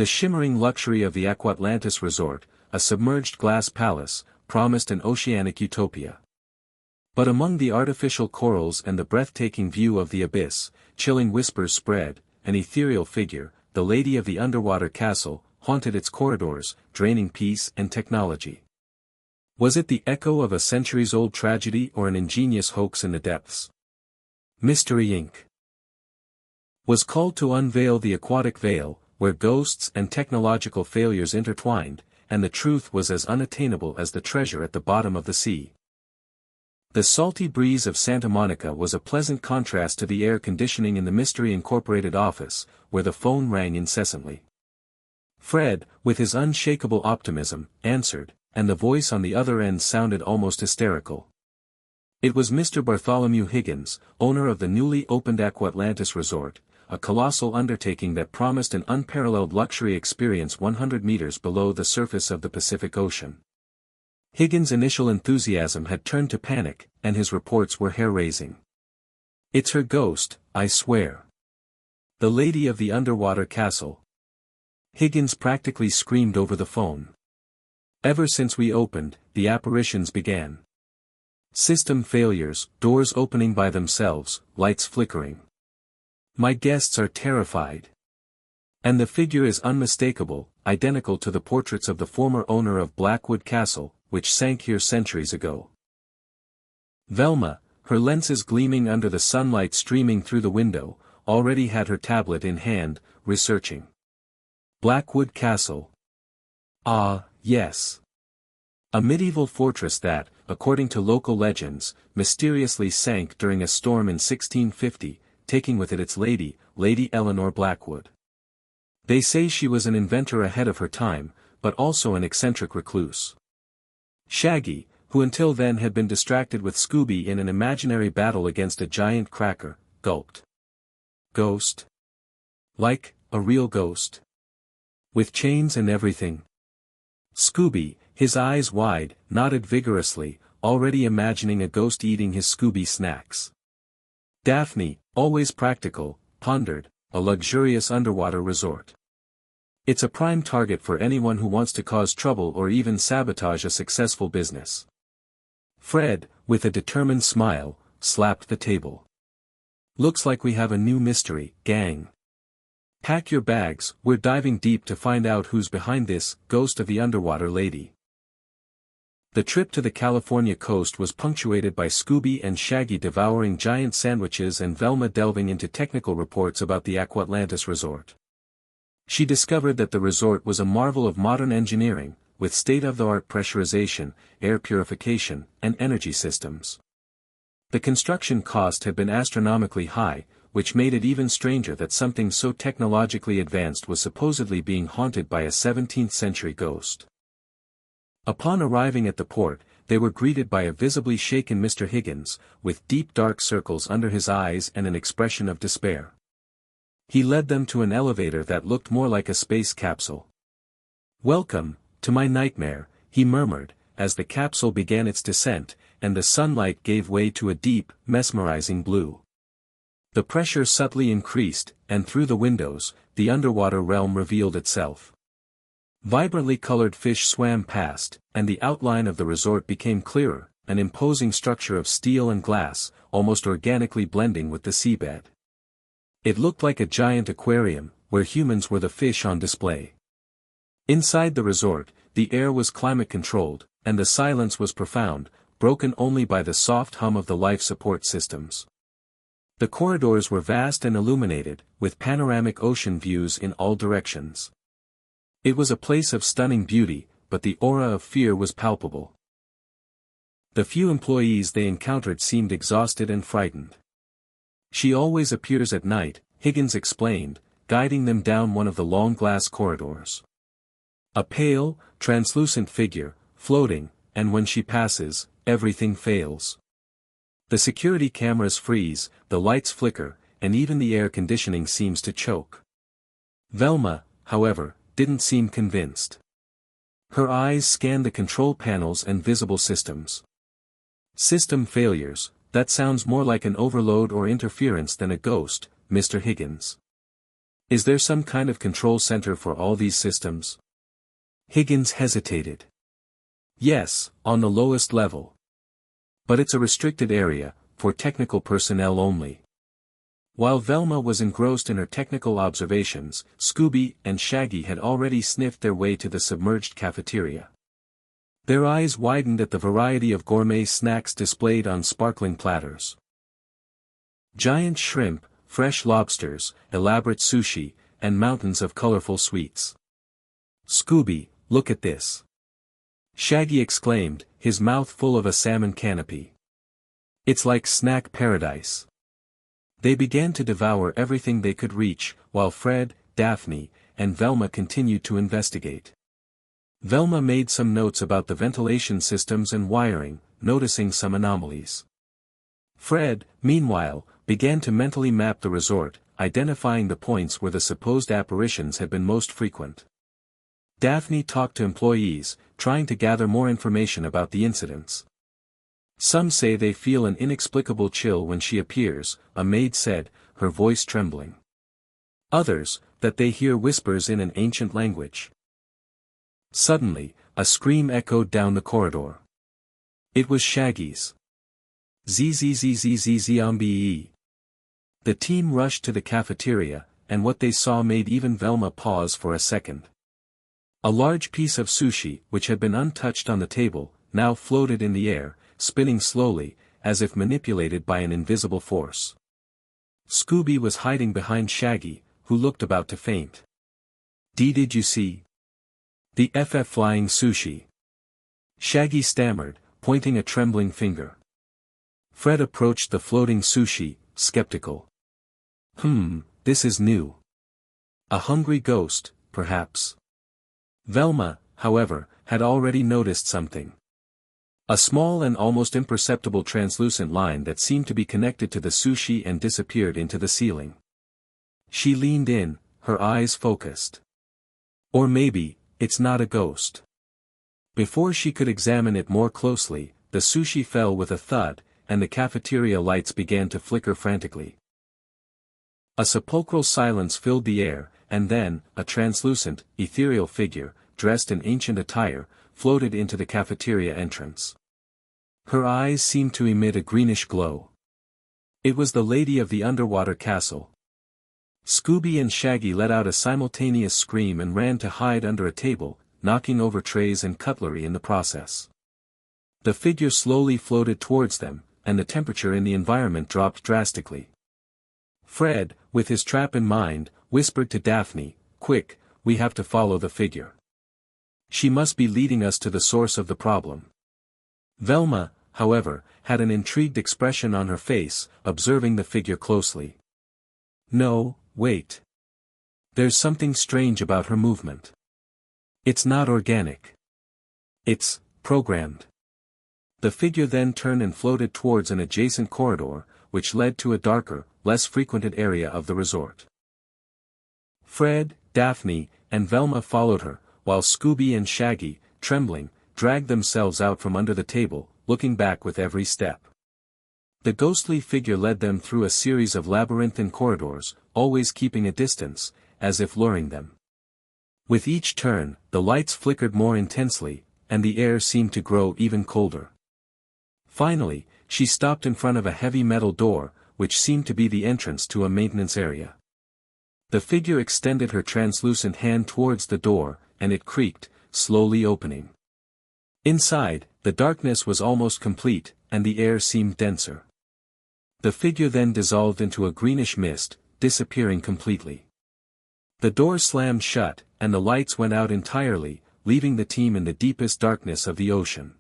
The shimmering luxury of the Aquatlantis resort, a submerged glass palace, promised an oceanic utopia. But among the artificial corals and the breathtaking view of the abyss, chilling whispers spread. An ethereal figure, the lady of the underwater castle, haunted its corridors, draining peace and technology. Was it the echo of a centuries-old tragedy or an ingenious hoax in the depths? Mystery Inc. was called to unveil the aquatic veil, where ghosts and technological failures intertwined, and the truth was as unattainable as the treasure at the bottom of the sea. The salty breeze of Santa Monica was a pleasant contrast to the air conditioning in the Mystery Incorporated office, where the phone rang incessantly. Fred, with his unshakable optimism, answered, and the voice on the other end sounded almost hysterical. It was Mr. Bartholomew Higgins, owner of the newly opened Aquatlantis Resort, a colossal undertaking that promised an unparalleled luxury experience 100 meters below the surface of the Pacific Ocean. Higgins' initial enthusiasm had turned to panic, and his reports were hair-raising. "It's her ghost, I swear. The lady of the underwater castle." Higgins practically screamed over the phone. "Ever since we opened, the apparitions began. System failures, doors opening by themselves, lights flickering. My guests are terrified. And the figure is unmistakable, identical to the portraits of the former owner of Blackwood Castle, which sank here centuries ago." Velma, her lenses gleaming under the sunlight streaming through the window, already had her tablet in hand, researching. Blackwood Castle. Ah, yes. A medieval fortress that, according to local legends, mysteriously sank during a storm in 1650, taking with it its lady, Lady Eleanor Blackwood. They say she was an inventor ahead of her time, but also an eccentric recluse. Shaggy, who until then had been distracted with Scooby in an imaginary battle against a giant cracker, gulped. "Ghost? Like, a real ghost? With chains and everything?" Scooby, his eyes wide, nodded vigorously, already imagining a ghost eating his Scooby snacks. Daphne, always practical, pondered, "A luxurious underwater resort. It's a prime target for anyone who wants to cause trouble or even sabotage a successful business." Fred, with a determined smile, slapped the table. "Looks like we have a new mystery, gang. Pack your bags, we're diving deep to find out who's behind this ghost of the underwater lady." The trip to the California coast was punctuated by Scooby and Shaggy devouring giant sandwiches and Velma delving into technical reports about the Aquatlantis resort. She discovered that the resort was a marvel of modern engineering, with state-of-the-art pressurization, air purification, and energy systems. The construction cost had been astronomically high, which made it even stranger that something so technologically advanced was supposedly being haunted by a 17th-century ghost. Upon arriving at the port, they were greeted by a visibly shaken Mr. Higgins, with deep dark circles under his eyes and an expression of despair. He led them to an elevator that looked more like a space capsule. "Welcome, to my nightmare," he murmured, as the capsule began its descent, and the sunlight gave way to a deep, mesmerizing blue. The pressure subtly increased, and through the windows, the underwater realm revealed itself. Vibrantly colored fish swam past, and the outline of the resort became clearer, an imposing structure of steel and glass, almost organically blending with the seabed. It looked like a giant aquarium, where humans were the fish on display. Inside the resort, the air was climate-controlled, and the silence was profound, broken only by the soft hum of the life support systems. The corridors were vast and illuminated, with panoramic ocean views in all directions. It was a place of stunning beauty, but the aura of fear was palpable. The few employees they encountered seemed exhausted and frightened. "She always appears at night," Higgins explained, guiding them down one of the long glass corridors. "A pale, translucent figure, floating, and when she passes, everything fails. The security cameras freeze, the lights flicker, and even the air conditioning seems to choke." Velma, however, didn't seem convinced. Her eyes scanned the control panels and visible systems. "System failures, that sounds more like an overload or interference than a ghost, Mr. Higgins. Is there some kind of control center for all these systems? Higgins hesitated. Yes, on the lowest level. But it's a restricted area, for technical personnel only. While Velma was engrossed in her technical observations, Scooby and Shaggy had already sniffed their way to the submerged cafeteria. Their eyes widened at the variety of gourmet snacks displayed on sparkling platters. Giant shrimp, fresh lobsters, elaborate sushi, and mountains of colorful sweets. "Scooby, look at this!" Shaggy exclaimed, his mouth full of a salmon canopy. "It's like snack paradise." They began to devour everything they could reach, while Fred, Daphne, and Velma continued to investigate. Velma made some notes about the ventilation systems and wiring, noticing some anomalies. Fred, meanwhile, began to mentally map the resort, identifying the points where the supposed apparitions had been most frequent. Daphne talked to employees, trying to gather more information about the incidents. "Some say they feel an inexplicable chill when she appears," a maid said, her voice trembling. "Others, that they hear whispers in an ancient language." Suddenly, a scream echoed down the corridor. It was Shaggy's. "Zzzzzzzzzombie." The team rushed to the cafeteria, and what they saw made even Velma pause for a second. A large piece of sushi, which had been untouched on the table, now floated in the air, spinning slowly, as if manipulated by an invisible force. Scooby was hiding behind Shaggy, who looked about to faint. Did you see? The flying sushi." Shaggy stammered, pointing a trembling finger. Fred approached the floating sushi, skeptical. This is new. A hungry ghost, perhaps." Velma, however, had already noticed something. A small and almost imperceptible translucent line that seemed to be connected to the sushi and disappeared into the ceiling. She leaned in, her eyes focused. "Or maybe, it's not a ghost." Before she could examine it more closely, the sushi fell with a thud, and the cafeteria lights began to flicker frantically. A sepulchral silence filled the air, and then, a translucent, ethereal figure, dressed in ancient attire, floated into the cafeteria entrance. Her eyes seemed to emit a greenish glow. It was the lady of the underwater castle. Scooby and Shaggy let out a simultaneous scream and ran to hide under a table, knocking over trays and cutlery in the process. The figure slowly floated towards them, and the temperature in the environment dropped drastically. Fred, with his trap in mind, whispered to Daphne, "Quick, we have to follow the figure. She must be leading us to the source of the problem." Velma, however, had an intrigued expression on her face, observing the figure closely. "No, wait. There's something strange about her movement. It's not organic. It's programmed." The figure then turned and floated towards an adjacent corridor, which led to a darker, less frequented area of the resort. Fred, Daphne, and Velma followed her, while Scooby and Shaggy, trembling, dragged themselves out from under the table, looking back with every step. The ghostly figure led them through a series of labyrinthine corridors, always keeping a distance, as if luring them. With each turn, the lights flickered more intensely, and the air seemed to grow even colder. Finally, she stopped in front of a heavy metal door, which seemed to be the entrance to a maintenance area. The figure extended her translucent hand towards the door, and it creaked, slowly opening. Inside, the darkness was almost complete, and the air seemed denser. The figure then dissolved into a greenish mist, disappearing completely. The door slammed shut, and the lights went out entirely, leaving the team in the deepest darkness of the ocean.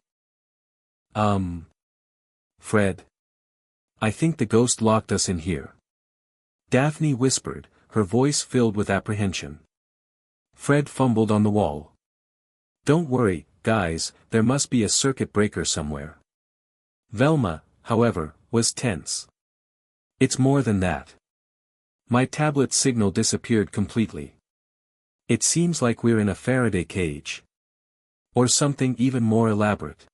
Fred. I think the ghost locked us in here." Daphne whispered, her voice filled with apprehension. Fred fumbled on the wall. "Don't worry, guys, there must be a circuit breaker somewhere." Velma, however, was tense. "It's more than that. My tablet signal disappeared completely. It seems like we're in a Faraday cage. Or something even more elaborate."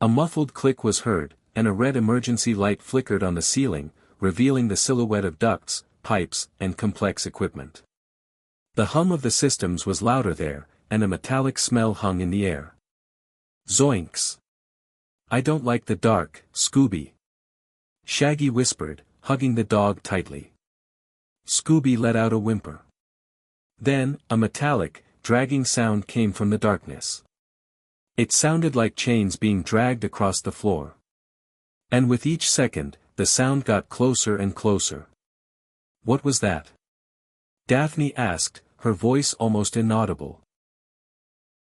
A muffled click was heard, and a red emergency light flickered on the ceiling, revealing the silhouette of ducts, pipes and complex equipment. The hum of the systems was louder there, and a metallic smell hung in the air. Zoinks! I don't like the dark, Scooby. Shaggy whispered, hugging the dog tightly. Scooby let out a whimper. Then, a metallic, dragging sound came from the darkness. It sounded like chains being dragged across the floor. And with each second, the sound got closer and closer. What was that? Daphne asked, her voice almost inaudible.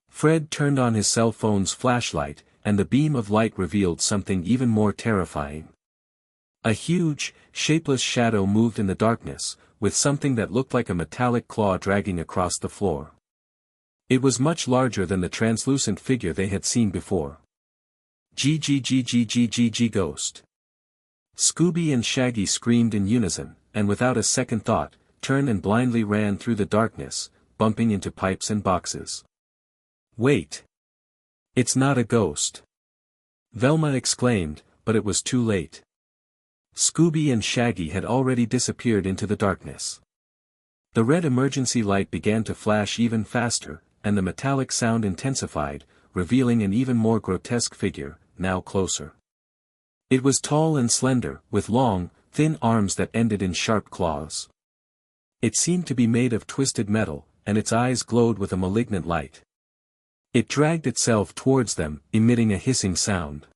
Fred turned on his cell phone's flashlight, and the beam of light revealed something even more terrifying. A huge, shapeless shadow moved in the darkness, with something that looked like a metallic claw dragging across the floor. It was much larger than the translucent figure they had seen before. GGGGGGG ghost. Scooby and Shaggy screamed in unison, and without a second thought, turned and blindly ran through the darkness, bumping into pipes and boxes. Wait! It's not a ghost! Velma exclaimed, but it was too late. Scooby and Shaggy had already disappeared into the darkness. The red emergency light began to flash even faster, and the metallic sound intensified, revealing an even more grotesque figure, now closer. It was tall and slender, with long, thin arms that ended in sharp claws. It seemed to be made of twisted metal, and its eyes glowed with a malignant light. It dragged itself towards them, emitting a hissing sound.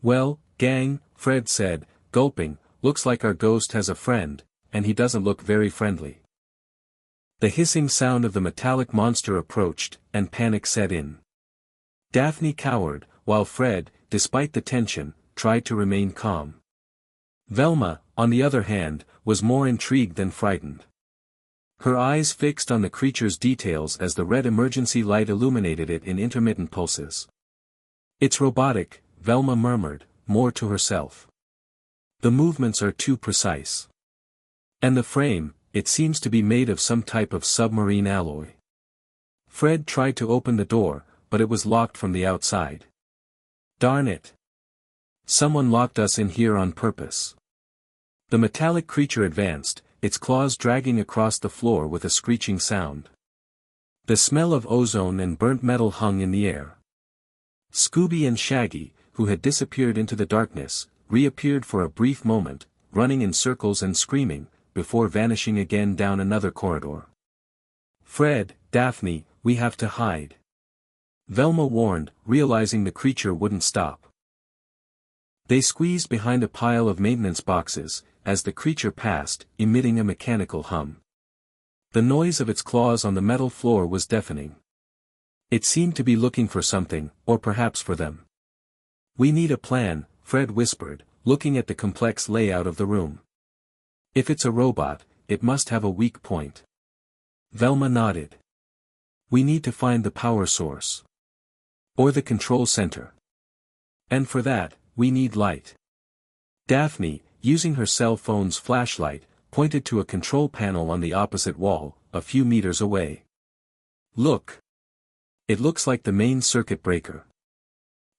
Well, gang, Fred said, gulping, looks like our ghost has a friend, and he doesn't look very friendly. The hissing sound of the metallic monster approached, and panic set in. Daphne cowered, while Fred, despite the tension, tried to remain calm. Velma, on the other hand, was more intrigued than frightened. Her eyes fixed on the creature's details as the red emergency light illuminated it in intermittent pulses. It's robotic, Velma murmured, more to herself. The movements are too precise. And the frame, it seems to be made of some type of submarine alloy. Fred tried to open the door, but it was locked from the outside. Darn it! Someone locked us in here on purpose. The metallic creature advanced, its claws dragging across the floor with a screeching sound. The smell of ozone and burnt metal hung in the air. Scooby and Shaggy, who had disappeared into the darkness, reappeared for a brief moment, running in circles and screaming, before vanishing again down another corridor. Fred, Daphne, we have to hide. Velma warned, realizing the creature wouldn't stop. They squeezed behind a pile of maintenance boxes, as the creature passed, emitting a mechanical hum. The noise of its claws on the metal floor was deafening. It seemed to be looking for something, or perhaps for them. We need a plan, Fred whispered, looking at the complex layout of the room. If it's a robot, it must have a weak point. Velma nodded. We need to find the power source. Or the control center. And for that, we need light. Daphne, using her cell phone's flashlight, pointed to a control panel on the opposite wall, a few meters away. Look! It looks like the main circuit breaker.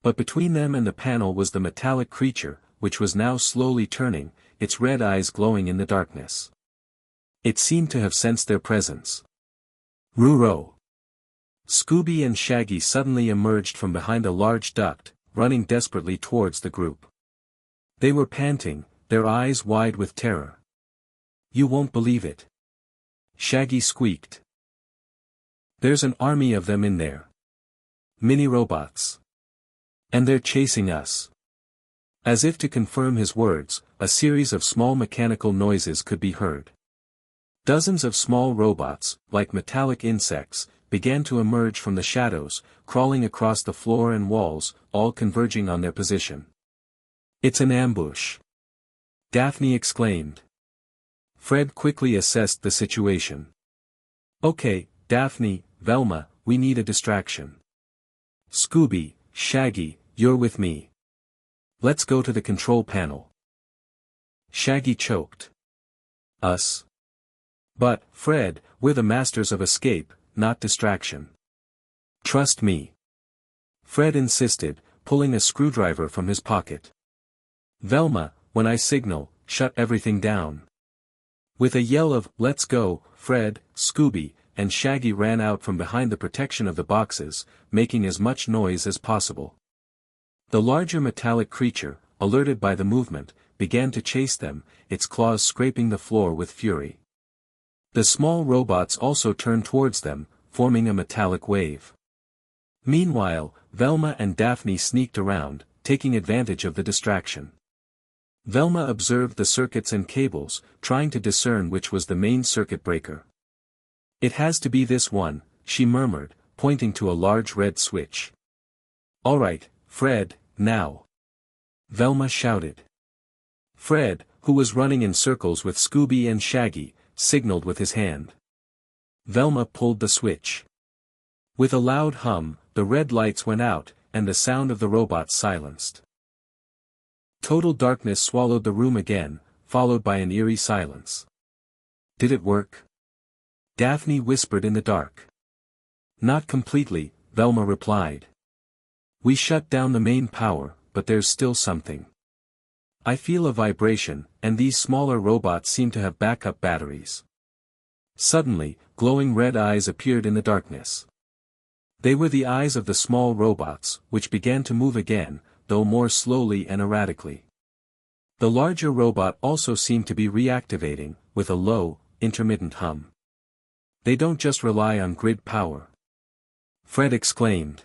But between them and the panel was the metallic creature, which was now slowly turning, its red eyes glowing in the darkness. It seemed to have sensed their presence. Ruro! Scooby and Shaggy suddenly emerged from behind a large duct, running desperately towards the group. They were panting, their eyes wide with terror. You won't believe it. Shaggy squeaked. There's an army of them in there. Mini-robots. And they're chasing us. As if to confirm his words, a series of small mechanical noises could be heard. Dozens of small robots, like metallic insects, began to emerge from the shadows, crawling across the floor and walls, all converging on their position. It's an ambush! Daphne exclaimed. Fred quickly assessed the situation. Okay, Daphne, Velma, we need a distraction. Scooby, Shaggy, you're with me. Let's go to the control panel. Shaggy choked. Us? But, Fred, we're the masters of escape, not distraction. Trust me. Fred insisted, pulling a screwdriver from his pocket. Velma, when I signal, shut everything down. With a yell of, "Let's go," Fred, Scooby, and Shaggy ran out from behind the protection of the boxes, making as much noise as possible. The larger metallic creature, alerted by the movement, began to chase them, its claws scraping the floor with fury. The small robots also turned towards them, forming a metallic wave. Meanwhile, Velma and Daphne sneaked around, taking advantage of the distraction. Velma observed the circuits and cables, trying to discern which was the main circuit breaker. "It has to be this one," she murmured, pointing to a large red switch. "All right, Fred, now!" Velma shouted. Fred, who was running in circles with Scooby and Shaggy, signaled with his hand. Velma pulled the switch. With a loud hum, the red lights went out, and the sound of the robots silenced. Total darkness swallowed the room again, followed by an eerie silence. "Did it work?" Daphne whispered in the dark. "Not completely," Velma replied. "We shut down the main power, but there's still something. I feel a vibration, and these smaller robots seem to have backup batteries." Suddenly, glowing red eyes appeared in the darkness. They were the eyes of the small robots, which began to move again, though more slowly and erratically. The larger robot also seemed to be reactivating, with a low, intermittent hum. "They don't just rely on grid power," Fred exclaimed.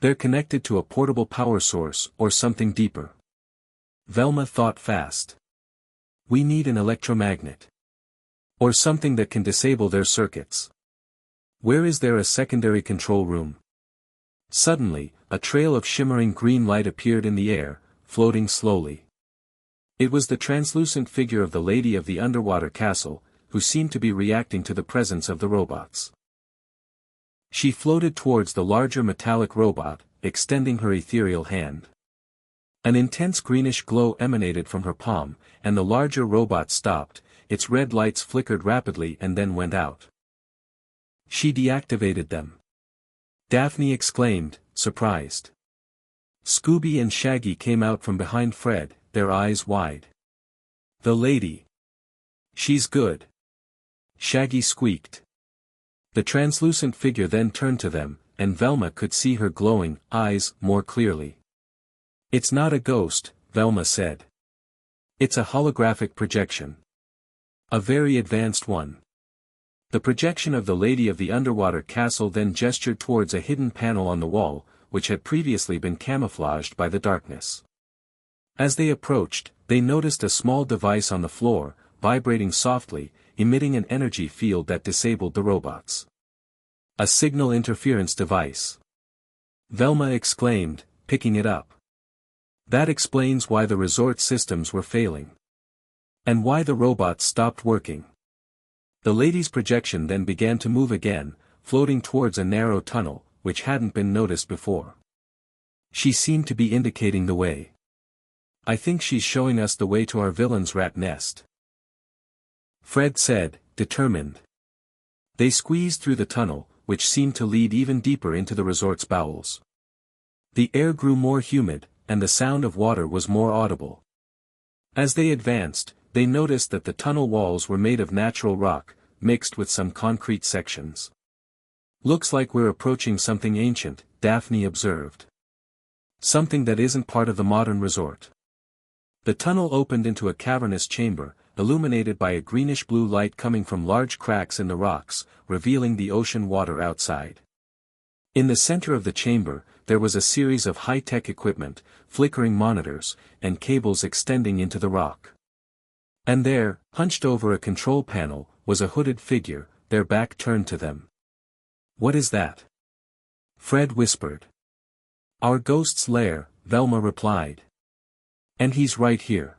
"They're connected to a portable power source or something deeper." Velma thought fast. "We need an electromagnet. Or something that can disable their circuits. Where is there a secondary control room?" Suddenly, a trail of shimmering green light appeared in the air, floating slowly. It was the translucent figure of the lady of the underwater castle, who seemed to be reacting to the presence of the robots. She floated towards the larger metallic robot, extending her ethereal hand. An intense greenish glow emanated from her palm, and the larger robot stopped, its red lights flickered rapidly and then went out. "She deactivated them," Daphne exclaimed, surprised. Scooby and Shaggy came out from behind Fred, their eyes wide. "The lady. She's good," Shaggy squeaked. The translucent figure then turned to them, and Velma could see her glowing eyes more clearly. "It's not a ghost," Velma said. "It's a holographic projection. A very advanced one." The projection of the lady of the underwater castle then gestured towards a hidden panel on the wall, which had previously been camouflaged by the darkness. As they approached, they noticed a small device on the floor, vibrating softly, emitting an energy field that disabled the robots. "A signal interference device," Velma exclaimed, picking it up. "That explains why the resort systems were failing. And why the robots stopped working." The lady's projection then began to move again, floating towards a narrow tunnel, which hadn't been noticed before. She seemed to be indicating the way. "I think she's showing us the way to our villain's rat nest," Fred said, determined. They squeezed through the tunnel, which seemed to lead even deeper into the resort's bowels. The air grew more humid, and the sound of water was more audible. As they advanced, they noticed that the tunnel walls were made of natural rock, mixed with some concrete sections. "Looks like we're approaching something ancient," Daphne observed. "Something that isn't part of the modern resort." The tunnel opened into a cavernous chamber, illuminated by a greenish-blue light coming from large cracks in the rocks, revealing the ocean water outside. In the center of the chamber, there was a series of high-tech equipment, flickering monitors, and cables extending into the rock. And there, hunched over a control panel, was a hooded figure, their back turned to them. "What is that?" Fred whispered. "Our ghost's lair," Velma replied. "And he's right here."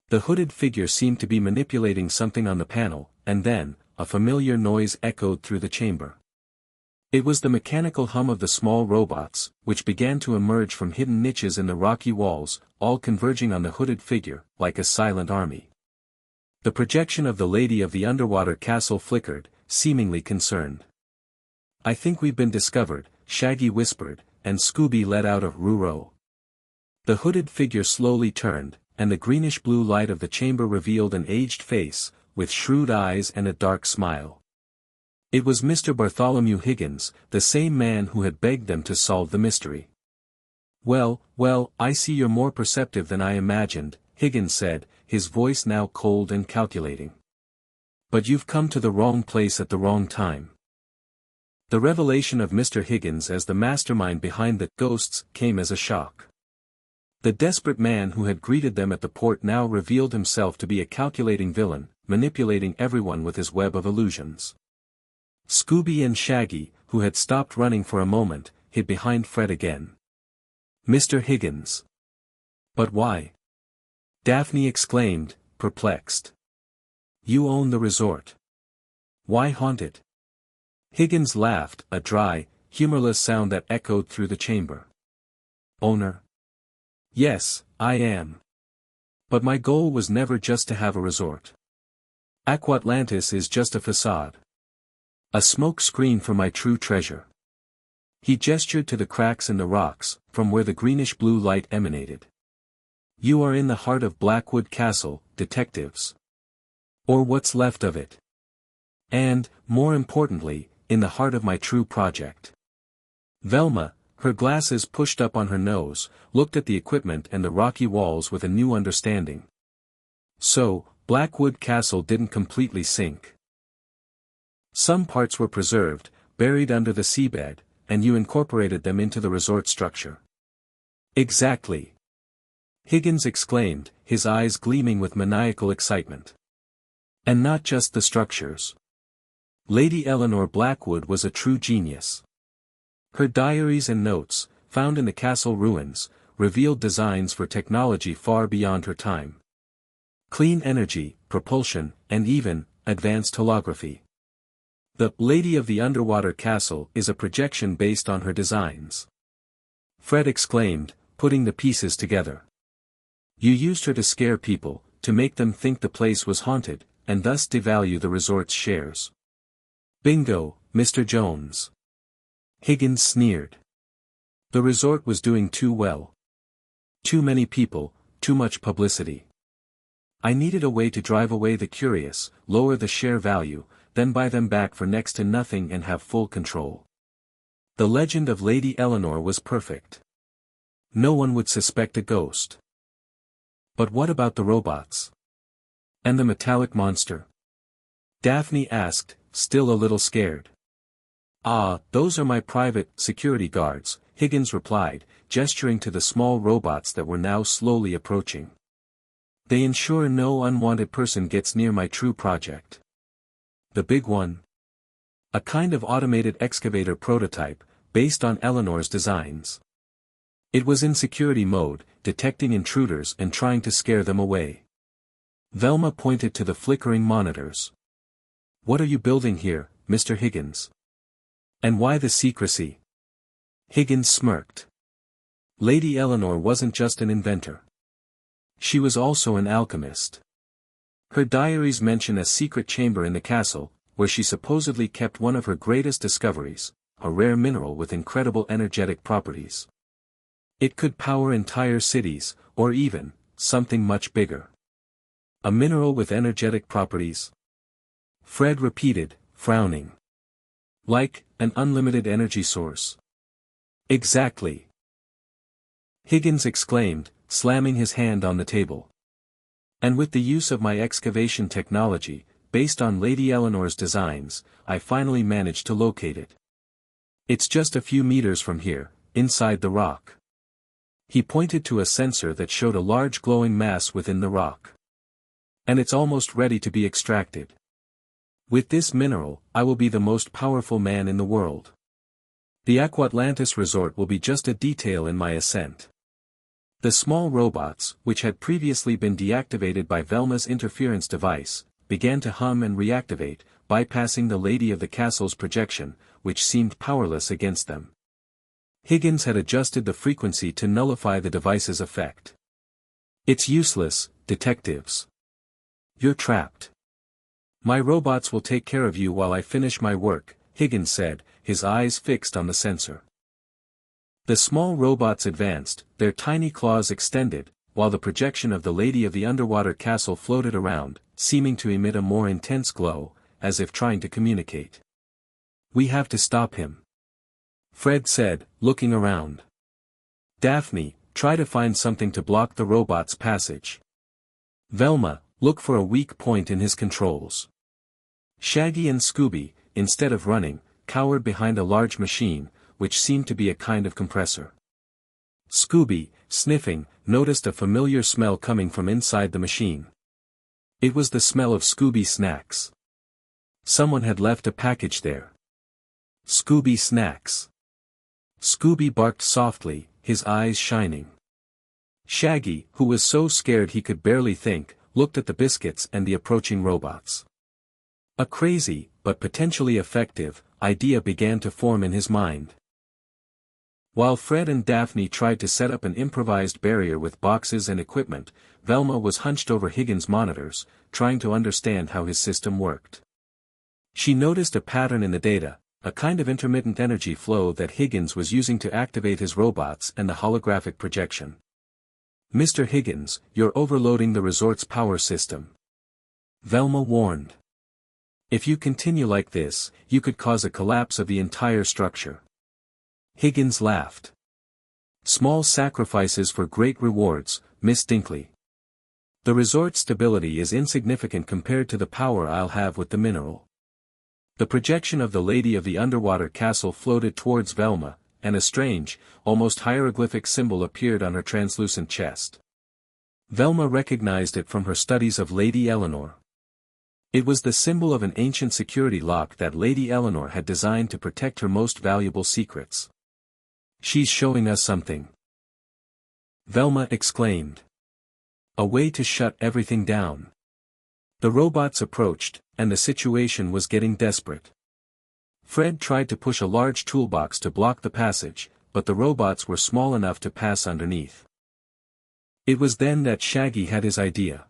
The hooded figure seemed to be manipulating something on the panel, and then, a familiar noise echoed through the chamber. It was the mechanical hum of the small robots, which began to emerge from hidden niches in the rocky walls, all converging on the hooded figure, like a silent army. The projection of the lady of the underwater castle flickered, seemingly concerned. "I think we've been discovered," Shaggy whispered, and Scooby let out a "Roo-row." The hooded figure slowly turned, and the greenish-blue light of the chamber revealed an aged face, with shrewd eyes and a dark smile. It was Mr. Bartholomew Higgins, the same man who had begged them to solve the mystery. "Well, well, I see you're more perceptive than I imagined," Higgins said, his voice now cold and calculating. "But you've come to the wrong place at the wrong time." The revelation of Mr. Higgins as the mastermind behind the ghosts came as a shock. The desperate man who had greeted them at the port now revealed himself to be a calculating villain, manipulating everyone with his web of illusions. Scooby and Shaggy, who had stopped running for a moment, hid behind Fred again. "Mr. Higgins. But why?" Daphne exclaimed, perplexed. "You own the resort. Why haunt it?" Higgins laughed, a dry, humorless sound that echoed through the chamber. "Owner? Yes, I am. But my goal was never just to have a resort. Aquatlantis is just a facade. A smoke screen for my true treasure." He gestured to the cracks in the rocks, from where the greenish-blue light emanated. "You are in the heart of Blackwood Castle, detectives. Or what's left of it. And, more importantly, in the heart of my true project." Velma, her glasses pushed up on her nose, looked at the equipment and the rocky walls with a new understanding. So, Blackwood Castle didn't completely sink. Some parts were preserved, buried under the seabed, and you incorporated them into the resort structure. "Exactly." Higgins exclaimed, his eyes gleaming with maniacal excitement. "And not just the structures. Lady Eleanor Blackwood was a true genius. Her diaries and notes, found in the castle ruins, revealed designs for technology far beyond her time. Clean energy, propulsion, and even, advanced holography. The Lady of the Underwater Castle is a projection based on her designs." Fred exclaimed, putting the pieces together. "You used her to scare people, to make them think the place was haunted, and thus devalue the resort's shares." "Bingo, Mr. Jones." Higgins sneered. "The resort was doing too well. Too many people, too much publicity. I needed a way to drive away the curious, lower the share value, then buy them back for next to nothing and have full control. The legend of Lady Eleanor was perfect. No one would suspect a ghost. But what about the robots? And the metallic monster?" Daphne asked, still a little scared. "Ah, those are my private security guards," Higgins replied, gesturing to the small robots that were now slowly approaching. "They ensure no unwanted person gets near my true project." "The big one?" "A kind of automated excavator prototype, based on Eleanor's designs. It was in security mode, detecting intruders and trying to scare them away." Velma pointed to the flickering monitors. "What are you building here, Mr. Higgins? And why the secrecy?" Higgins smirked. Lady Eleanor wasn't just an inventor. She was also an alchemist. Her diaries mention a secret chamber in the castle, where she supposedly kept one of her greatest discoveries, a rare mineral with incredible energetic properties. It could power entire cities, or even, something much bigger. "A mineral with energetic properties?" Fred repeated, frowning. "Like, an unlimited energy source?" "Exactly." Higgins exclaimed, slamming his hand on the table. "And with the use of my excavation technology, based on Lady Eleanor's designs, I finally managed to locate it. It's just a few meters from here, inside the rock." He pointed to a sensor that showed a large glowing mass within the rock. "And it's almost ready to be extracted. With this mineral, I will be the most powerful man in the world. The Aquatlantis resort will be just a detail in my ascent." The small robots, which had previously been deactivated by Velma's interference device, began to hum and reactivate, bypassing the Lady of the Castle's projection, which seemed powerless against them. Higgins had adjusted the frequency to nullify the device's effect. "It's useless, detectives. You're trapped. My robots will take care of you while I finish my work," Higgins said, his eyes fixed on the sensor. The small robots advanced, their tiny claws extended, while the projection of the lady of the underwater castle floated around, seeming to emit a more intense glow, as if trying to communicate. "We have to stop him," Fred said, looking around. "Daphne, try to find something to block the robot's passage. Velma, look for a weak point in his controls." Shaggy and Scooby, instead of running, cowered behind a large machine, which seemed to be a kind of compressor. Scooby, sniffing, noticed a familiar smell coming from inside the machine. It was the smell of Scooby snacks. Someone had left a package there. Scooby snacks. Scooby barked softly, his eyes shining. Shaggy, who was so scared he could barely think, looked at the biscuits and the approaching robots. A crazy, but potentially effective, idea began to form in his mind. While Fred and Daphne tried to set up an improvised barrier with boxes and equipment, Velma was hunched over Higgins' monitors, trying to understand how his system worked. She noticed a pattern in the data, a kind of intermittent energy flow that Higgins was using to activate his robots and the holographic projection. "Mr. Higgins, you're overloading the resort's power system," Velma warned. "If you continue like this, you could cause a collapse of the entire structure." Higgins laughed. "Small sacrifices for great rewards, Miss Dinkley. The resort's stability is insignificant compared to the power I'll have with the mineral." The projection of the lady of the underwater castle floated towards Velma, and a strange, almost hieroglyphic symbol appeared on her translucent chest. Velma recognized it from her studies of Lady Eleanor. It was the symbol of an ancient security lock that Lady Eleanor had designed to protect her most valuable secrets. "She's showing us something," Velma exclaimed. "A way to shut everything down." The robots approached, and the situation was getting desperate. Fred tried to push a large toolbox to block the passage, but the robots were small enough to pass underneath. It was then that Shaggy had his idea.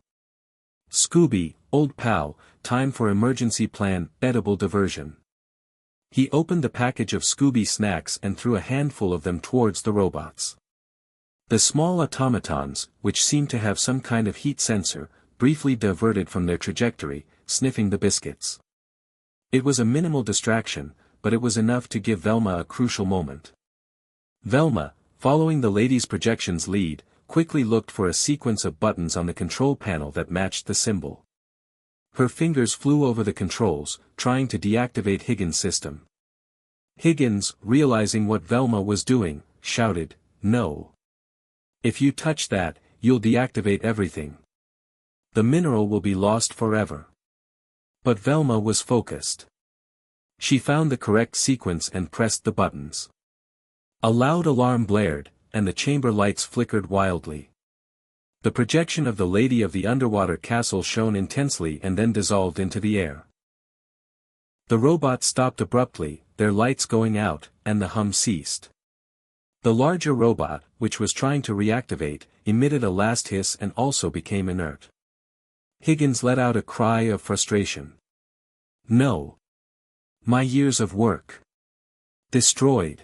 "Scooby, old pal, time for emergency plan, edible diversion." He opened the package of Scooby snacks and threw a handful of them towards the robots. The small automatons, which seemed to have some kind of heat sensor, briefly diverted from their trajectory, sniffing the biscuits. It was a minimal distraction, but it was enough to give Velma a crucial moment. Velma, following the lady's projection's lead, quickly looked for a sequence of buttons on the control panel that matched the symbol. Her fingers flew over the controls, trying to deactivate Higgins' system. Higgins, realizing what Velma was doing, shouted, "No. If you touch that, you'll deactivate everything. The mineral will be lost forever." But Velma was focused. She found the correct sequence and pressed the buttons. A loud alarm blared, and the chamber lights flickered wildly. The projection of the lady of the underwater castle shone intensely and then dissolved into the air. The robots stopped abruptly, their lights going out, and the hum ceased. The larger robot, which was trying to reactivate, emitted a last hiss and also became inert. Higgins let out a cry of frustration. "No. My years of work. Destroyed."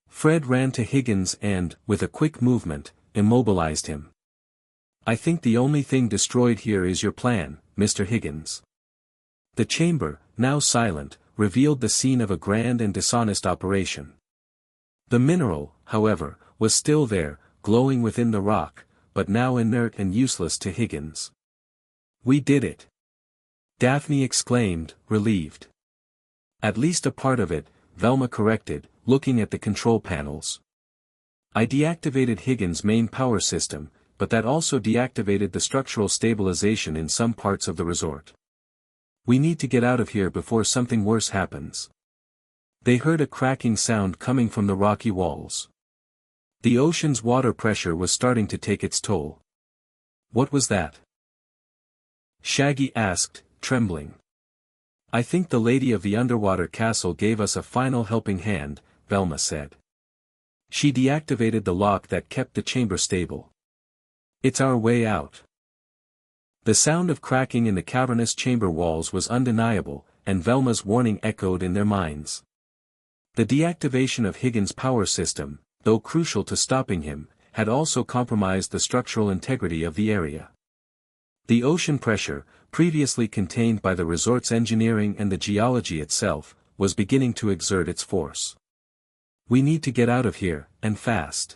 Fred ran to Higgins and, with a quick movement, immobilized him. "I think the only thing destroyed here is your plan, Mr. Higgins." The chamber, now silent, revealed the scene of a grand and dishonest operation. The mineral, however, was still there, glowing within the rock, but now inert and useless to Higgins. "We did it!" Daphne exclaimed, relieved. "At least a part of it," Velma corrected, looking at the control panels. "I deactivated Higgins' main power system, but that also deactivated the structural stabilization in some parts of the resort. We need to get out of here before something worse happens." They heard a cracking sound coming from the rocky walls. The ocean's water pressure was starting to take its toll. "What was that?" Shaggy asked, trembling. "I think the lady of the underwater castle gave us a final helping hand," Velma said. "She deactivated the lock that kept the chamber stable. It's our way out." The sound of cracking in the cavernous chamber walls was undeniable, and Velma's warning echoed in their minds. The deactivation of Higgins' power system, though crucial to stopping him, had also compromised the structural integrity of the area. The ocean pressure, previously contained by the resort's engineering and the geology itself, was beginning to exert its force. "We need to get out of here, and fast,"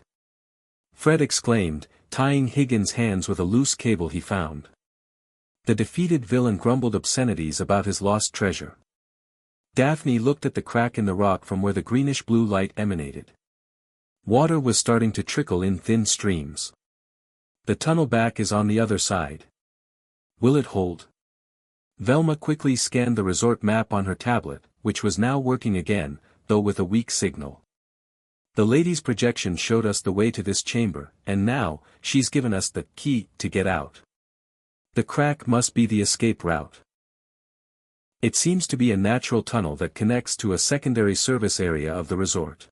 Fred exclaimed, tying Higgins' hands with a loose cable he found. The defeated villain grumbled obscenities about his lost treasure. Daphne looked at the crack in the rock from where the greenish-blue light emanated. Water was starting to trickle in thin streams. "The tunnel back is on the other side. Will it hold?" Velma quickly scanned the resort map on her tablet, which was now working again, though with a weak signal. "The lady's projection showed us the way to this chamber, and now, she's given us the key to get out. The crack must be the escape route. It seems to be a natural tunnel that connects to a secondary service area of the resort."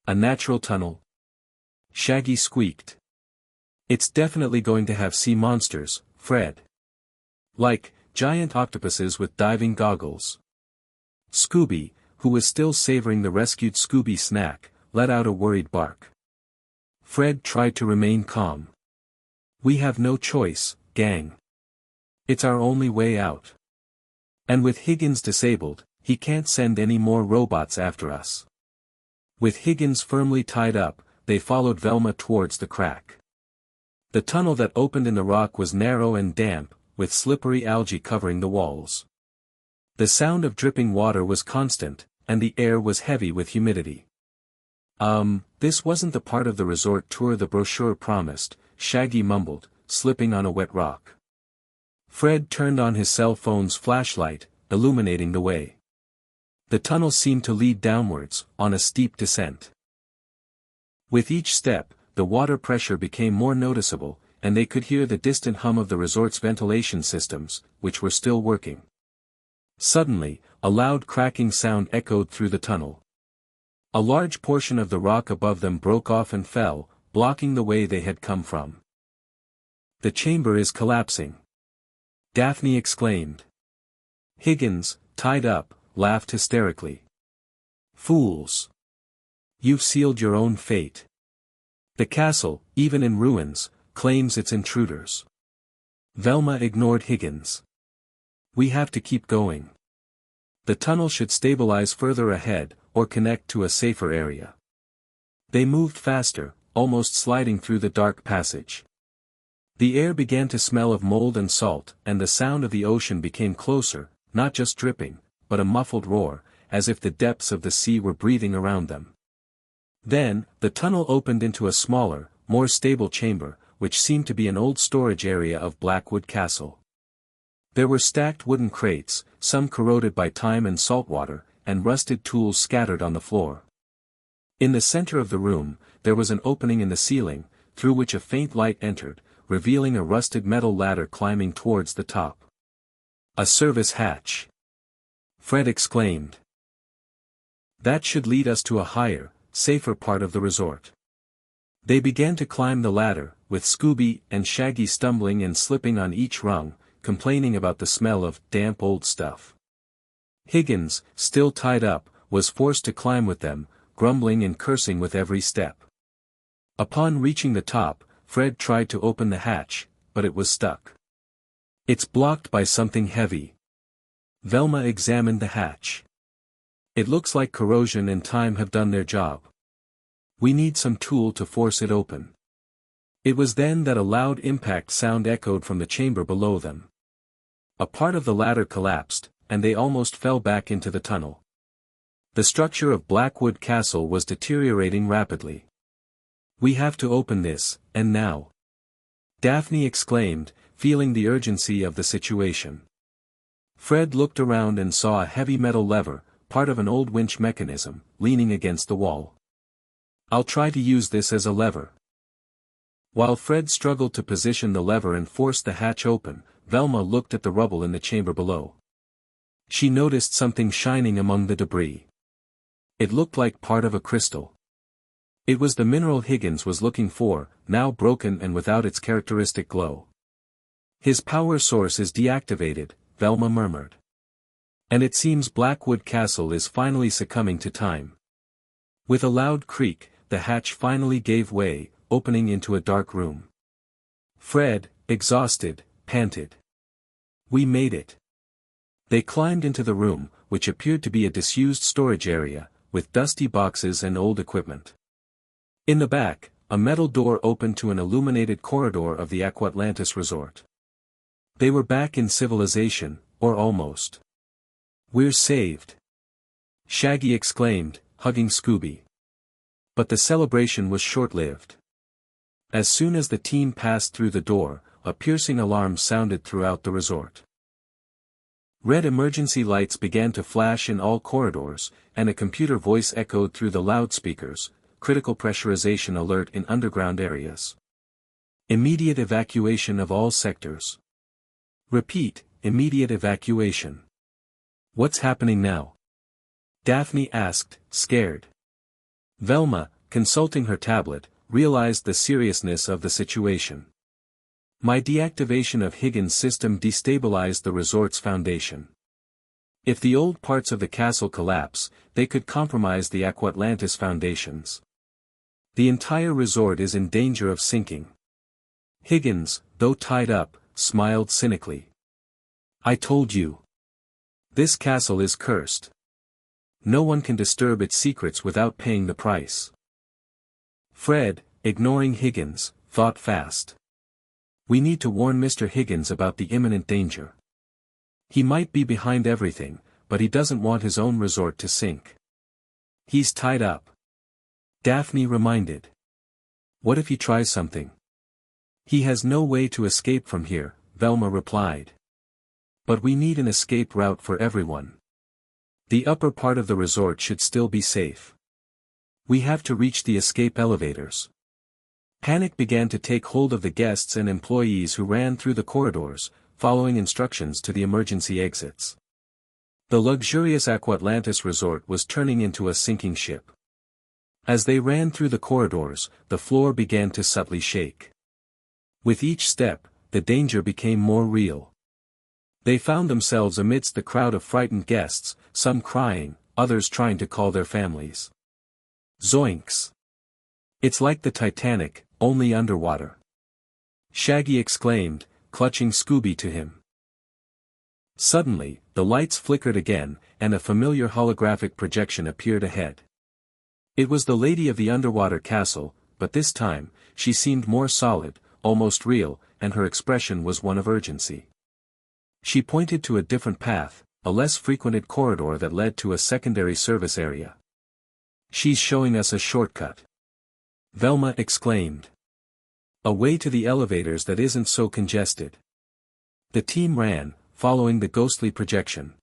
"A natural tunnel?" Shaggy squeaked. "It's definitely going to have sea monsters, Fred. Like, giant octopuses with diving goggles." Scooby, who was still savoring the rescued Scooby snack, let out a worried bark. Fred tried to remain calm. "We have no choice, gang. It's our only way out. And with Higgins disabled, he can't send any more robots after us." With Higgins firmly tied up, they followed Velma towards the crack. The tunnel that opened in the rock was narrow and damp, with slippery algae covering the walls. The sound of dripping water was constant, and the air was heavy with humidity. This wasn't the part of the resort tour the brochure promised," Shaggy mumbled, slipping on a wet rock. Fred turned on his cell phone's flashlight, illuminating the way. The tunnel seemed to lead downwards, on a steep descent. With each step, the water pressure became more noticeable, and they could hear the distant hum of the resort's ventilation systems, which were still working. Suddenly, a loud cracking sound echoed through the tunnel. A large portion of the rock above them broke off and fell, blocking the way they had come from. "The chamber is collapsing," Daphne exclaimed. Higgins, tied up, laughed hysterically. "Fools! You've sealed your own fate. The castle, even in ruins, claims its intruders." Velma ignored Higgins. "We have to keep going. The tunnel should stabilize further ahead, or connect to a safer area." They moved faster, almost sliding through the dark passage. The air began to smell of mold and salt, and the sound of the ocean became closer, not just dripping, but a muffled roar, as if the depths of the sea were breathing around them. Then, the tunnel opened into a smaller, more stable chamber, which seemed to be an old storage area of Blackwood Castle. There were stacked wooden crates, some corroded by time and salt water, and rusted tools scattered on the floor. In the center of the room, there was an opening in the ceiling, through which a faint light entered, revealing a rusted metal ladder climbing towards the top. "A service hatch!" Fred exclaimed. "That should lead us to a higher, safer part of the resort." They began to climb the ladder, with Scooby and Shaggy stumbling and slipping on each rung, complaining about the smell of damp old stuff. Higgins, still tied up, was forced to climb with them, grumbling and cursing with every step. Upon reaching the top, Fred tried to open the hatch, but it was stuck. "It's blocked by something heavy." Velma examined the hatch. "It looks like corrosion and time have done their job. We need some tool to force it open." It was then that a loud impact sound echoed from the chamber below them. A part of the ladder collapsed, and they almost fell back into the tunnel. The structure of Blackwood Castle was deteriorating rapidly. "We have to open this, and now," Daphne exclaimed, feeling the urgency of the situation. Fred looked around and saw a heavy metal lever, part of an old winch mechanism, leaning against the wall. "I'll try to use this as a lever." While Fred struggled to position the lever and force the hatch open, Velma looked at the rubble in the chamber below. She noticed something shining among the debris. It looked like part of a crystal. It was the mineral Higgins was looking for, now broken and without its characteristic glow. "His power source is deactivated," Velma murmured. "And it seems Blackwood Castle is finally succumbing to time." With a loud creak, the hatch finally gave way, opening into a dark room. Fred, exhausted, panted. "We made it." They climbed into the room, which appeared to be a disused storage area, with dusty boxes and old equipment. In the back, a metal door opened to an illuminated corridor of the Aquatlantis resort. They were back in civilization, or almost. "We're saved!" Shaggy exclaimed, hugging Scooby. But the celebration was short-lived. As soon as the team passed through the door, a piercing alarm sounded throughout the resort. Red emergency lights began to flash in all corridors, and a computer voice echoed through the loudspeakers, "Critical pressurization alert in underground areas. Immediate evacuation of all sectors. Repeat, immediate evacuation." "What's happening now?" Daphne asked, scared. Velma, consulting her tablet, realized the seriousness of the situation. "My deactivation of Higgins' system destabilized the resort's foundation. If the old parts of the castle collapse, they could compromise the Aquatlantis foundations. The entire resort is in danger of sinking." Higgins, though tied up, smiled cynically. "I told you. This castle is cursed. No one can disturb its secrets without paying the price." Fred, ignoring Higgins, thought fast. "We need to warn Mr. Higgins about the imminent danger. He might be behind everything, but he doesn't want his own resort to sink." "He's tied up," Daphne reminded. "What if he tries something?" "He has no way to escape from here," Velma replied. "But we need an escape route for everyone. The upper part of the resort should still be safe. We have to reach the escape elevators." Panic began to take hold of the guests and employees who ran through the corridors, following instructions to the emergency exits. The luxurious Aquatlantis resort was turning into a sinking ship. As they ran through the corridors, the floor began to subtly shake. With each step, the danger became more real. They found themselves amidst the crowd of frightened guests, some crying, others trying to call their families. Zoinks! "It's like the Titanic, only underwater," Shaggy exclaimed, clutching Scooby to him. Suddenly, the lights flickered again, and a familiar holographic projection appeared ahead. It was the lady of the underwater castle, but this time, she seemed more solid, almost real, and her expression was one of urgency. She pointed to a different path, a less frequented corridor that led to a secondary service area. "She's showing us a shortcut," Velma exclaimed. "A way to the elevators that isn't so congested." The team ran, following the ghostly projection.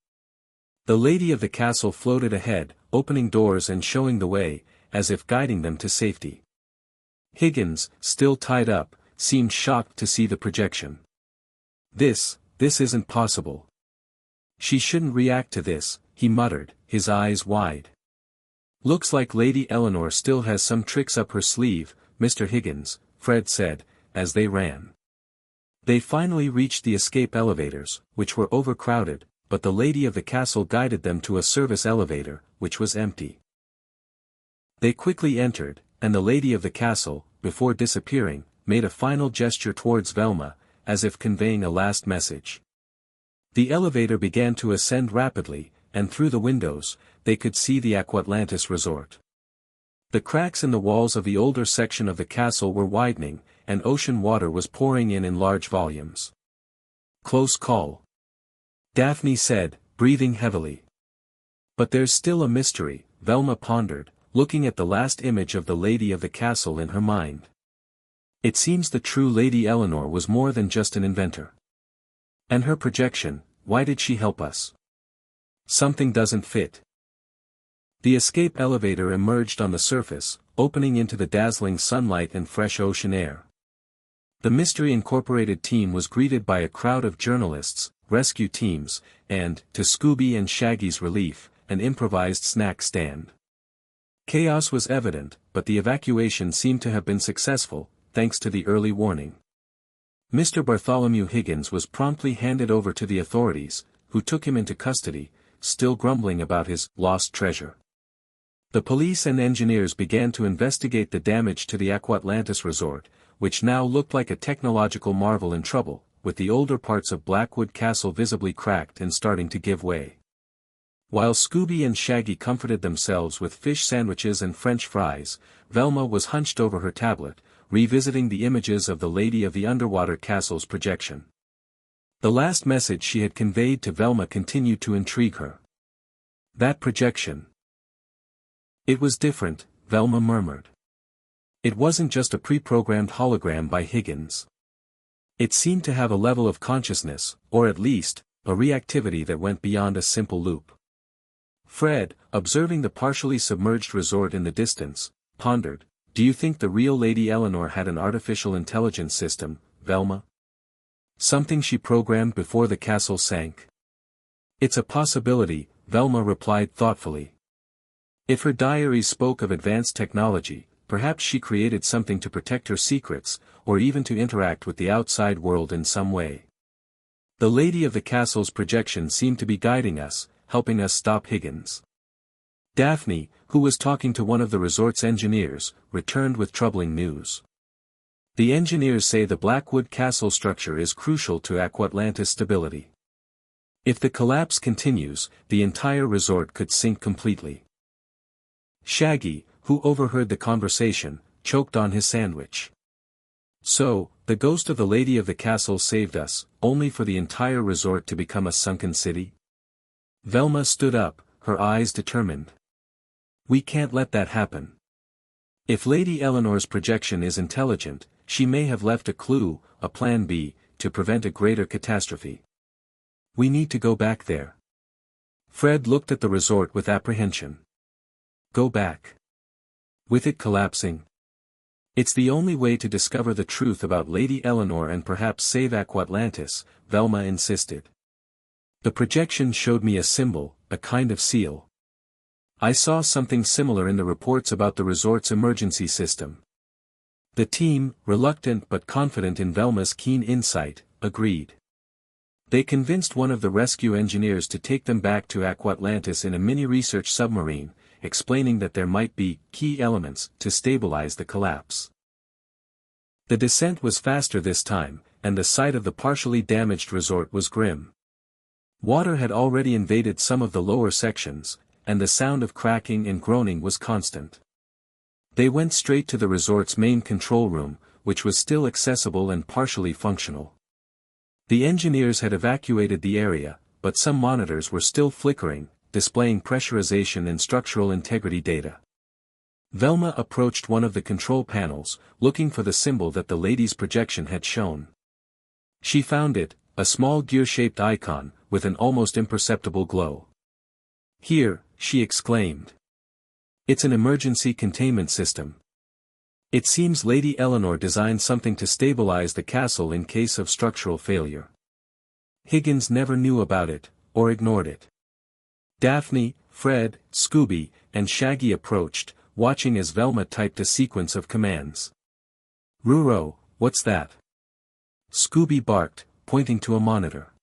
The lady of the castle floated ahead, opening doors and showing the way, as if guiding them to safety. Higgins, still tied up, seemed shocked to see the projection. This isn't possible. She shouldn't react to this," he muttered, his eyes wide. "Looks like Lady Eleanor still has some tricks up her sleeve, Mr. Higgins," Fred said, as they ran. They finally reached the escape elevators, which were overcrowded, but the lady of the castle guided them to a service elevator, which was empty. They quickly entered, and the lady of the castle, before disappearing, made a final gesture towards Velma, as if conveying a last message. The elevator began to ascend rapidly, and through the windows, they could see the Aquatlantis resort. The cracks in the walls of the older section of the castle were widening, and ocean water was pouring in large volumes. "Close call," Daphne said, breathing heavily. "But there's still a mystery," Velma pondered, looking at the last image of the lady of the castle in her mind. "It seems the true Lady Eleanor was more than just an inventor. And her projection, why did she help us? Something doesn't fit." The escape elevator emerged on the surface, opening into the dazzling sunlight and fresh ocean air. The Mystery Incorporated team was greeted by a crowd of journalists, rescue teams, and, to Scooby and Shaggy's relief, an improvised snack stand. Chaos was evident, but the evacuation seemed to have been successful, thanks to the early warning. Mr. Bartholomew Higgins was promptly handed over to the authorities, who took him into custody, still grumbling about his lost treasure. The police and engineers began to investigate the damage to the Aquatlantis resort, which now looked like a technological marvel in trouble, with the older parts of Blackwood Castle visibly cracked and starting to give way. While Scooby and Shaggy comforted themselves with fish sandwiches and French fries, Velma was hunched over her tablet, revisiting the images of the Lady of the Underwater Castle's projection. The last message she had conveyed to Velma continued to intrigue her. That projection. It was different, Velma murmured. It wasn't just a pre-programmed hologram by Higgins. It seemed to have a level of consciousness, or at least, a reactivity that went beyond a simple loop. Fred, observing the partially submerged resort in the distance, pondered, "Do you think the real Lady Eleanor had an artificial intelligence system, Velma? Something she programmed before the castle sank?" "It's a possibility," Velma replied thoughtfully. "If her diaries spoke of advanced technology, perhaps she created something to protect her secrets, or even to interact with the outside world in some way. The Lady of the Castle's projection seemed to be guiding us, helping us stop Higgins." Daphne, who was talking to one of the resort's engineers, returned with troubling news. "The engineers say the Blackwood Castle structure is crucial to Aquatlantis stability. If the collapse continues, the entire resort could sink completely." Shaggy, who overheard the conversation, choked on his sandwich. "So, the ghost of the Lady of the Castle saved us, only for the entire resort to become a sunken city?" Velma stood up, her eyes determined. "We can't let that happen. If Lady Eleanor's projection is intelligent, she may have left a clue, a plan B, to prevent a greater catastrophe. We need to go back there." Fred looked at the resort with apprehension. "Go back? With it collapsing?" "It's the only way to discover the truth about Lady Eleanor and perhaps save Aquatlantis," Velma insisted. "The projection showed me a symbol, a kind of seal. I saw something similar in the reports about the resort's emergency system." The team, reluctant but confident in Velma's keen insight, agreed. They convinced one of the rescue engineers to take them back to Aquatlantis in a mini-research submarine, explaining that there might be key elements to stabilize the collapse. The descent was faster this time, and the sight of the partially damaged resort was grim. Water had already invaded some of the lower sections, and the sound of cracking and groaning was constant. They went straight to the resort's main control room, which was still accessible and partially functional. The engineers had evacuated the area, but some monitors were still flickering, displaying pressurization and structural integrity data. Velma approached one of the control panels, looking for the symbol that the lady's projection had shown. She found it, a small gear-shaped icon, with an almost imperceptible glow. "Here," she exclaimed. "It's an emergency containment system. It seems Lady Eleanor designed something to stabilize the castle in case of structural failure. Higgins never knew about it, or ignored it." Daphne, Fred, Scooby, and Shaggy approached, watching as Velma typed a sequence of commands. "Ruro, what's that?" Scooby barked, pointing to a monitor.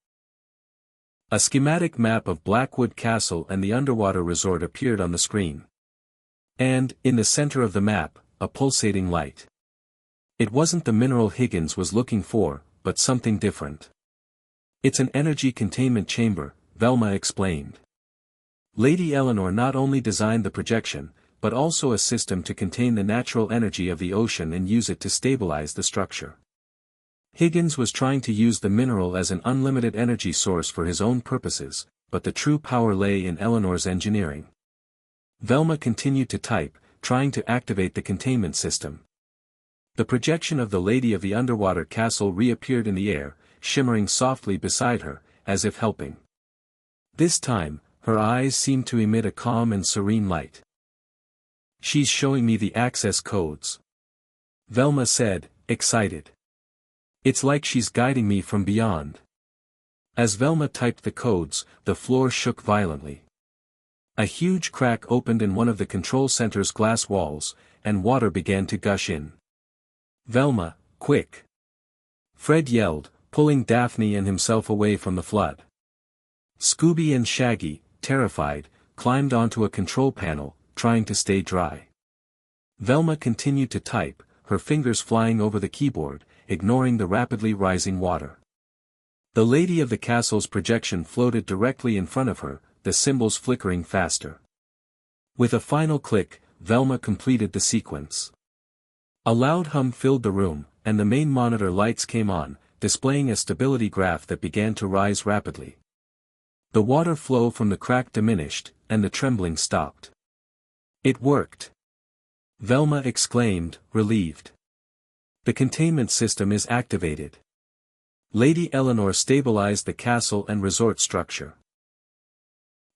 A schematic map of Blackwood Castle and the underwater resort appeared on the screen. And, in the center of the map, a pulsating light. It wasn't the mineral Higgins was looking for, but something different. "It's an energy containment chamber," Velma explained. "Lady Eleanor not only designed the projection, but also a system to contain the natural energy of the ocean and use it to stabilize the structure. Higgins was trying to use the mineral as an unlimited energy source for his own purposes, but the true power lay in Eleanor's engineering." Velma continued to type, trying to activate the containment system. The projection of the Lady of the Underwater Castle reappeared in the air, shimmering softly beside her, as if helping. This time, her eyes seemed to emit a calm and serene light. "She's showing me the access codes," Velma said, excited. "It's like she's guiding me from beyond." As Velma typed the codes, the floor shook violently. A huge crack opened in one of the control center's glass walls, and water began to gush in. "Velma, quick!" Fred yelled, pulling Daphne and himself away from the flood. Scooby and Shaggy, terrified, climbed onto a control panel, trying to stay dry. Velma continued to type, her fingers flying over the keyboard, ignoring the rapidly rising water. The lady of the castle's projection floated directly in front of her, the symbols flickering faster. With a final click, Velma completed the sequence. A loud hum filled the room, and the main monitor lights came on, displaying a stability graph that began to rise rapidly. The water flow from the crack diminished, and the trembling stopped. It worked! Velma exclaimed, relieved. The containment system is activated. Lady Eleanor stabilized the castle and resort structure.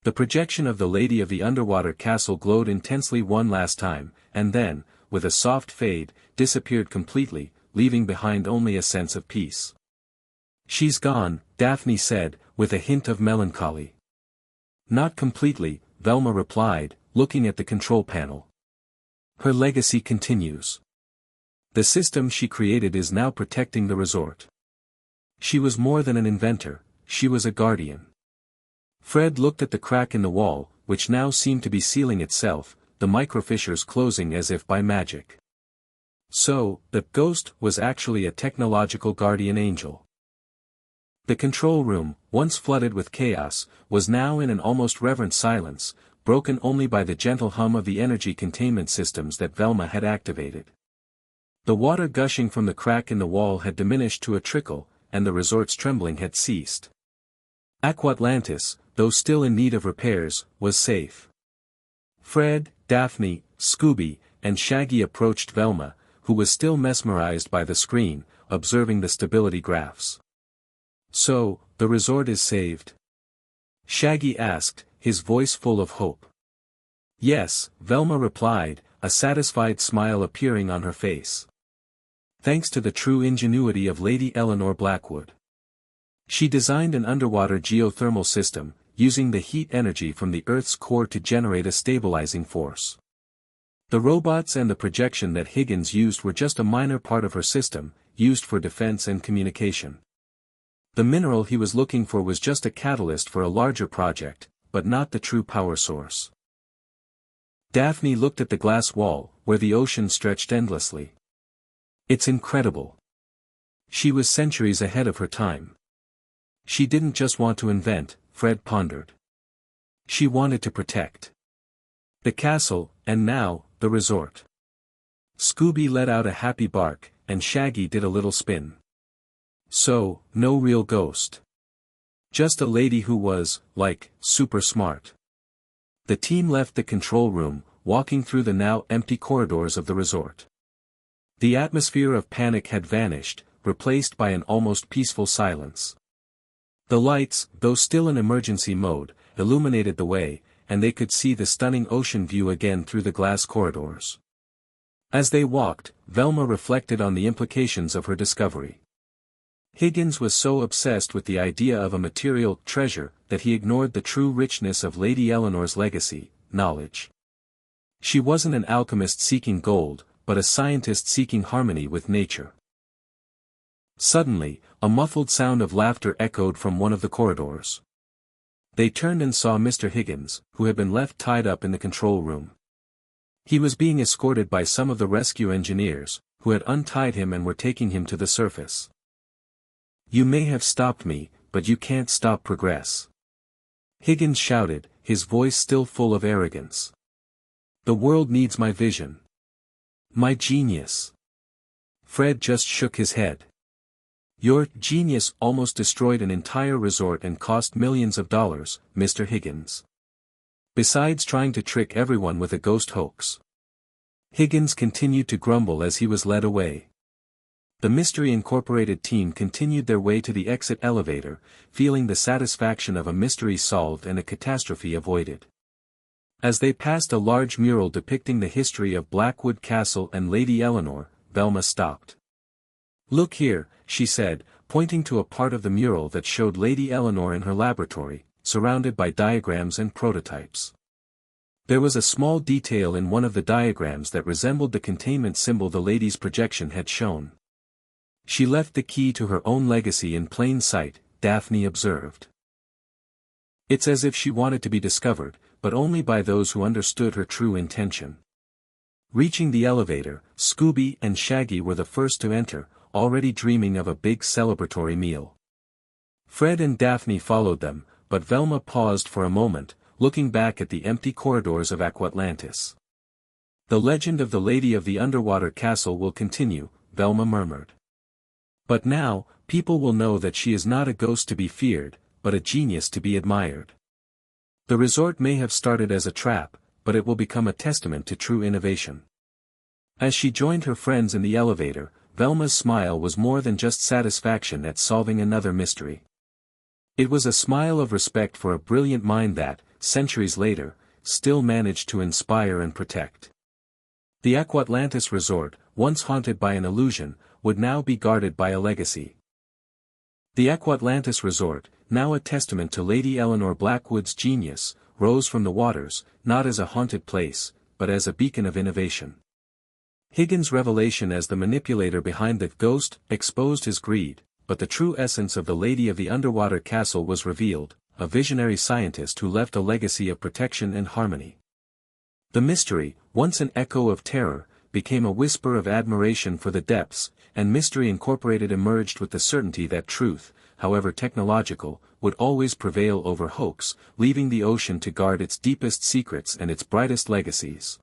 The projection of the Lady of the Underwater Castle glowed intensely one last time, and then, with a soft fade, disappeared completely, leaving behind only a sense of peace. "She's gone," Daphne said, with a hint of melancholy. "Not completely," Velma replied, looking at the control panel. "Her legacy continues. The system she created is now protecting the resort. She was more than an inventor, she was a guardian." Fred looked at the crack in the wall, which now seemed to be sealing itself, the microfissures closing as if by magic. So, the ghost was actually a technological guardian angel. The control room, once flooded with chaos, was now in an almost reverent silence, broken only by the gentle hum of the energy containment systems that Velma had activated. The water gushing from the crack in the wall had diminished to a trickle, and the resort's trembling had ceased. Aquatlantis, though still in need of repairs, was safe. Fred, Daphne, Scooby, and Shaggy approached Velma, who was still mesmerized by the screen, observing the stability graphs. "So, the resort is saved?" Shaggy asked, his voice full of hope. "Yes," Velma replied, a satisfied smile appearing on her face. "Thanks to the true ingenuity of Lady Eleanor Blackwood. She designed an underwater geothermal system, using the heat energy from the Earth's core to generate a stabilizing force. The robots and the projection that Higgins used were just a minor part of her system, used for defense and communication. The mineral he was looking for was just a catalyst for a larger project, but not the true power source." Daphne looked at the glass wall, where the ocean stretched endlessly. "It's incredible. She was centuries ahead of her time. She didn't just want to invent," Fred pondered. "She wanted to protect the castle, and now, the resort." Scooby let out a happy bark, and Shaggy did a little spin. "So, no real ghost. Just a lady who was, like, super smart." The team left the control room, walking through the now empty corridors of the resort. The atmosphere of panic had vanished, replaced by an almost peaceful silence. The lights, though still in emergency mode, illuminated the way, and they could see the stunning ocean view again through the glass corridors. As they walked, Velma reflected on the implications of her discovery. Higgins was so obsessed with the idea of a material treasure that he ignored the true richness of Lady Eleanor's legacy, knowledge. She wasn't an alchemist seeking gold, but a scientist seeking harmony with nature. Suddenly, a muffled sound of laughter echoed from one of the corridors. They turned and saw Mr. Higgins, who had been left tied up in the control room. He was being escorted by some of the rescue engineers, who had untied him and were taking him to the surface. "You may have stopped me, but you can't stop progress," Higgins shouted, his voice still full of arrogance. "The world needs my vision. My genius." Fred just shook his head. "Your genius almost destroyed an entire resort and cost millions of dollars, Mr. Higgins. Besides trying to trick everyone with a ghost hoax." Higgins continued to grumble as he was led away. The Mystery Incorporated team continued their way to the exit elevator, feeling the satisfaction of a mystery solved and a catastrophe avoided. As they passed a large mural depicting the history of Blackwood Castle and Lady Eleanor, Velma stopped. "Look here," she said, pointing to a part of the mural that showed Lady Eleanor in her laboratory, surrounded by diagrams and prototypes. There was a small detail in one of the diagrams that resembled the containment symbol the lady's projection had shown. "She left the key to her own legacy in plain sight," Daphne observed. "It's as if she wanted to be discovered, but only by those who understood her true intention. Reaching the elevator, Scooby and Shaggy were the first to enter, already dreaming of a big celebratory meal. Fred and Daphne followed them, but Velma paused for a moment, looking back at the empty corridors of Aquatlantis. "The legend of the Lady of the Underwater Castle will continue," Velma murmured. "But now, people will know that she is not a ghost to be feared, but a genius to be admired. The resort may have started as a trap, but it will become a testament to true innovation." As she joined her friends in the elevator, Velma's smile was more than just satisfaction at solving another mystery. It was a smile of respect for a brilliant mind that, centuries later, still managed to inspire and protect. The Aquatlantis resort, once haunted by an illusion, would now be guarded by a legacy. The Aquatlantis resort, now a testament to Lady Eleanor Blackwood's genius, rose from the waters, not as a haunted place, but as a beacon of innovation. Higgins' revelation as the manipulator behind the ghost exposed his greed, but the true essence of the Lady of the Underwater Castle was revealed, a visionary scientist who left a legacy of protection and harmony. The mystery, once an echo of terror, became a whisper of admiration for the depths, and mystery incorporated emerged with the certainty that truth, however technological, would always prevail over hoax, leaving the ocean to guard its deepest secrets and its brightest legacies.